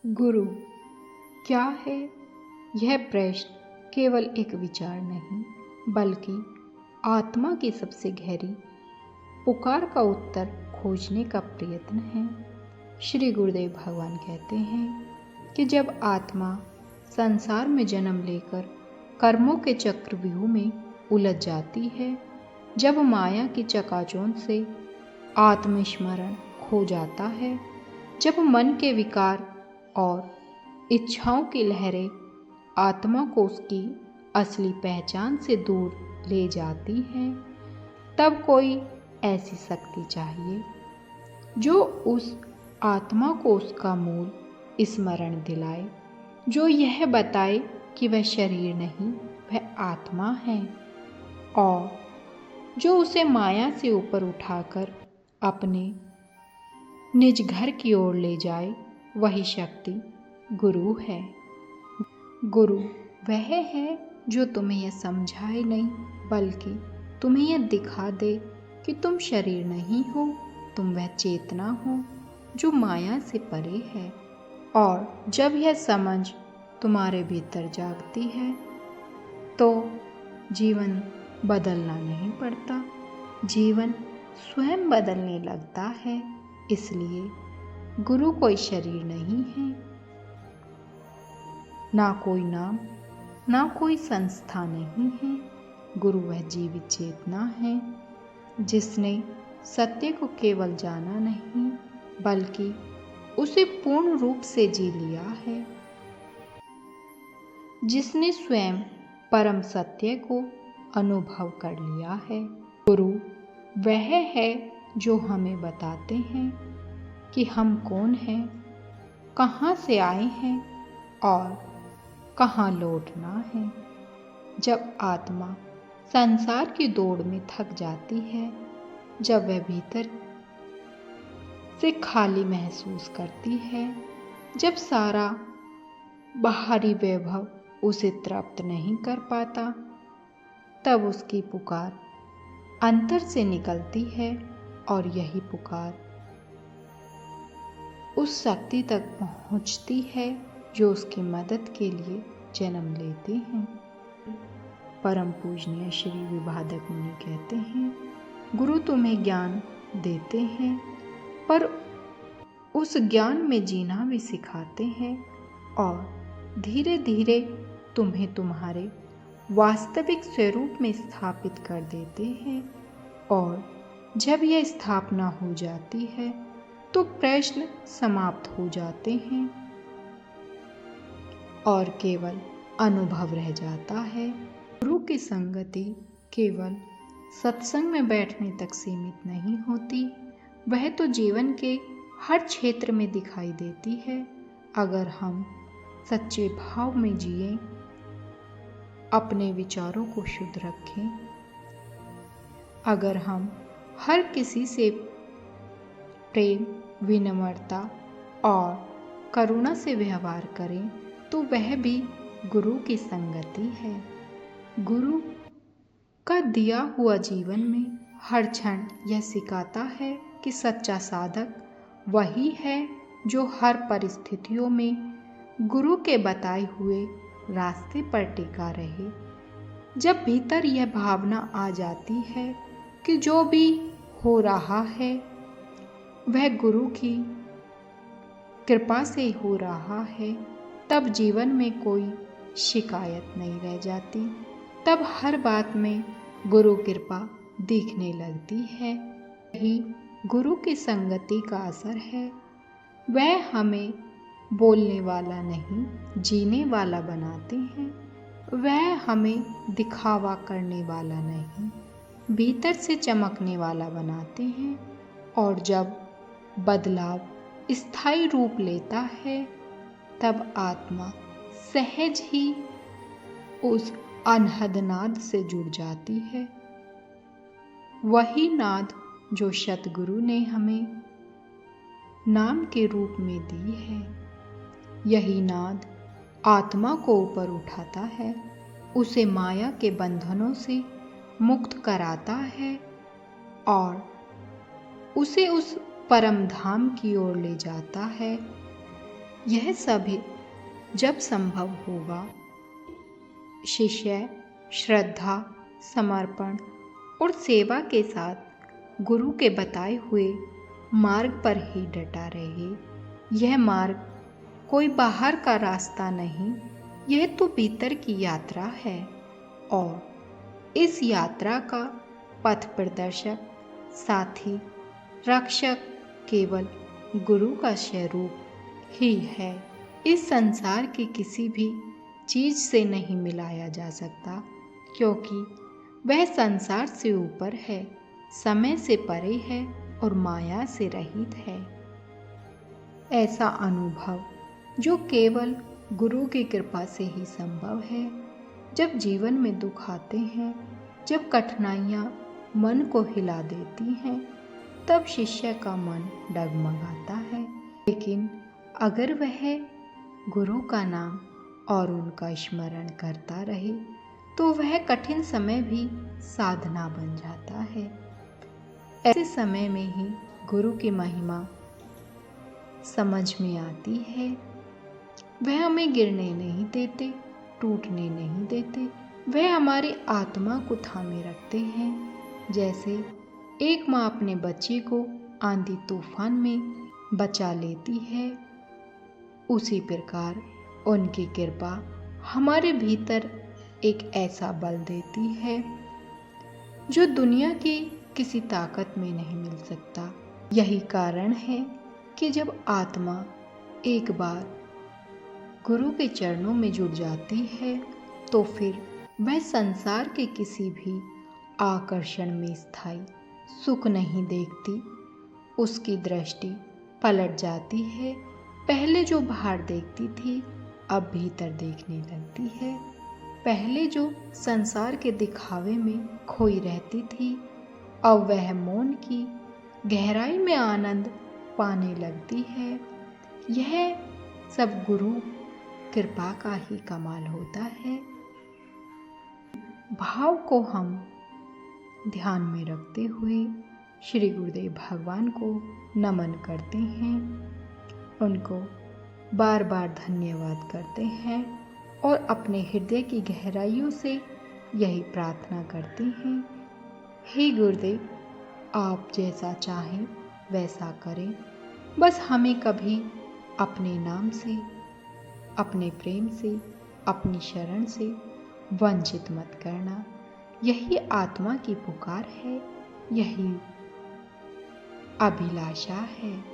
गुरु क्या है? यह प्रश्न केवल एक विचार नहीं, बल्कि आत्मा की सबसे गहरी पुकार का उत्तर खोजने का प्रयत्न है। श्री गुरुदेव भगवान कहते हैं कि जब आत्मा संसार में जन्म लेकर कर्मों के चक्रव्यूह में उलझ जाती है, जब माया की चकाचौंध से आत्मस्मरण खो जाता है, जब मन के विकार और इच्छाओं की लहरें आत्मा को उसकी असली पहचान से दूर ले जाती हैं, तब कोई ऐसी शक्ति चाहिए जो उस आत्मा को उसका मूल स्मरण दिलाए, जो यह बताए कि वह शरीर नहीं, वह आत्मा है, और जो उसे माया से ऊपर उठाकर अपने निज घर की ओर ले जाए। वही शक्ति गुरु है। गुरु वह है जो तुम्हें यह समझाए नहीं, बल्कि तुम्हें यह दिखा दे कि तुम शरीर नहीं हो, तुम वह चेतना हो जो माया से परे है। और जब यह समझ तुम्हारे भीतर जागती है, तो जीवन बदलना नहीं पड़ता, जीवन स्वयं बदलने लगता है। इसलिए गुरु कोई शरीर नहीं है, ना कोई नाम, ना कोई संस्था नहीं है। गुरु वह जीवित चेतना है जिसने सत्य को केवल जाना नहीं, बल्कि उसे पूर्ण रूप से जी लिया है, जिसने स्वयं परम सत्य को अनुभव कर लिया है। गुरु वह है जो हमें बताते हैं कि हम कौन हैं, कहाँ से आए हैं और कहाँ लौटना है। जब आत्मा संसार की दौड़ में थक जाती है, जब वह भीतर से खाली महसूस करती है, जब सारा बाहरी वैभव उसे तृप्त नहीं कर पाता, तब उसकी पुकार अंतर से निकलती है, और यही पुकार उस शक्ति तक पहुंचती है जो उसकी मदद के लिए जन्म लेते हैं। परम पूजनीय श्री विभादक मुनि कहते हैं, गुरु तुम्हें ज्ञान देते हैं, पर उस ज्ञान में जीना भी सिखाते हैं, और धीरे धीरे तुम्हें तुम्हारे वास्तविक स्वरूप में स्थापित कर देते हैं। और जब यह स्थापना हो जाती है, तो प्रश्न समाप्त हो जाते हैं और केवल अनुभव रह जाता है। गुरु की संगति केवल सत्संग में बैठने तक सीमित नहीं होती, वह तो जीवन के हर क्षेत्र में दिखाई देती है। अगर हम सच्चे भाव में जिएं, अपने विचारों को शुद्ध रखें, अगर हम हर किसी से प्रेम, विनम्रता और करुणा से व्यवहार करें, तो वह भी गुरु की संगति है। गुरु का दिया हुआ जीवन में हर क्षण यह सिखाता है कि सच्चा साधक वही है जो हर परिस्थितियों में गुरु के बताए हुए रास्ते पर टिका रहे। जब भीतर यह भावना आ जाती है कि जो भी हो रहा है वह गुरु की कृपा से हो रहा है, तब जीवन में कोई शिकायत नहीं रह जाती। तब हर बात में गुरु कृपा दिखने लगती है। यही गुरु की संगति का असर है। वह हमें बोलने वाला नहीं, जीने वाला बनाते हैं। वह हमें दिखावा करने वाला नहीं, भीतर से चमकने वाला बनाते हैं। और जब बदलाव स्थायी रूप लेता है, तब आत्मा सहज ही उस अनहद नाद से जुड़ जाती है। वही नाद जो सतगुरु ने हमें नाम के रूप में दी है। यही नाद आत्मा को ऊपर उठाता है, उसे माया के बंधनों से मुक्त कराता है और उसे उस परम धाम की ओर ले जाता है। यह सभी जब संभव होगा, शिष्य श्रद्धा, समर्पण और सेवा के साथ गुरु के बताए हुए मार्ग पर ही डटा रहे। यह मार्ग कोई बाहर का रास्ता नहीं, यह तो भीतर की यात्रा है और इस यात्रा का पथ प्रदर्शक, साथी, रक्षक केवल गुरु का स्वरूप ही है। इस संसार की किसी भी चीज से नहीं मिलाया जा सकता, क्योंकि वह संसार से ऊपर है, समय से परे है और माया से रहित है। ऐसा अनुभव जो केवल गुरु की कृपा से ही संभव है। जब जीवन में दुख आते हैं, जब कठिनाइयाँ मन को हिला देती हैं, तब शिष्य का मन डगमगाता है। लेकिन अगर वह गुरु का नाम और उनका स्मरण करता रहे, तो वह कठिन समय भी साधना बन जाता है। ऐसे समय में ही गुरु की महिमा समझ में आती है। वह हमें गिरने नहीं देते, टूटने नहीं देते, वह हमारी आत्मा को थामे रखते हैं। जैसे एक माँ अपने बच्चे को आंधी तूफान में बचा लेती है, उसी प्रकार उनकी कृपा हमारे भीतर एक ऐसा बल देती है जो दुनिया की किसी ताकत में नहीं मिल सकता। यही कारण है कि जब आत्मा एक बार गुरु के चरणों में जुड़ जाती है, तो फिर वह संसार के किसी भी आकर्षण में स्थायी सुख नहीं देखती। उसकी दृष्टि पलट जाती है। पहले जो बाहर देखती थी, अब भीतर देखने लगती है। पहले जो संसार के दिखावे में खोई रहती थी, अब वह मौन की गहराई में आनंद पाने लगती है। यह सब गुरु कृपा का ही कमाल होता है। भाव को हम ध्यान में रखते हुए श्री गुरुदेव भगवान को नमन करते हैं, उनको बार बार धन्यवाद करते हैं और अपने हृदय की गहराइयों से यही प्रार्थना करते हैं, हे गुरुदेव, आप जैसा चाहें वैसा करें, बस हमें कभी अपने नाम से, अपने प्रेम से, अपनी शरण से वंचित मत करना। यही आत्मा की पुकार है, यही अभिलाषा है।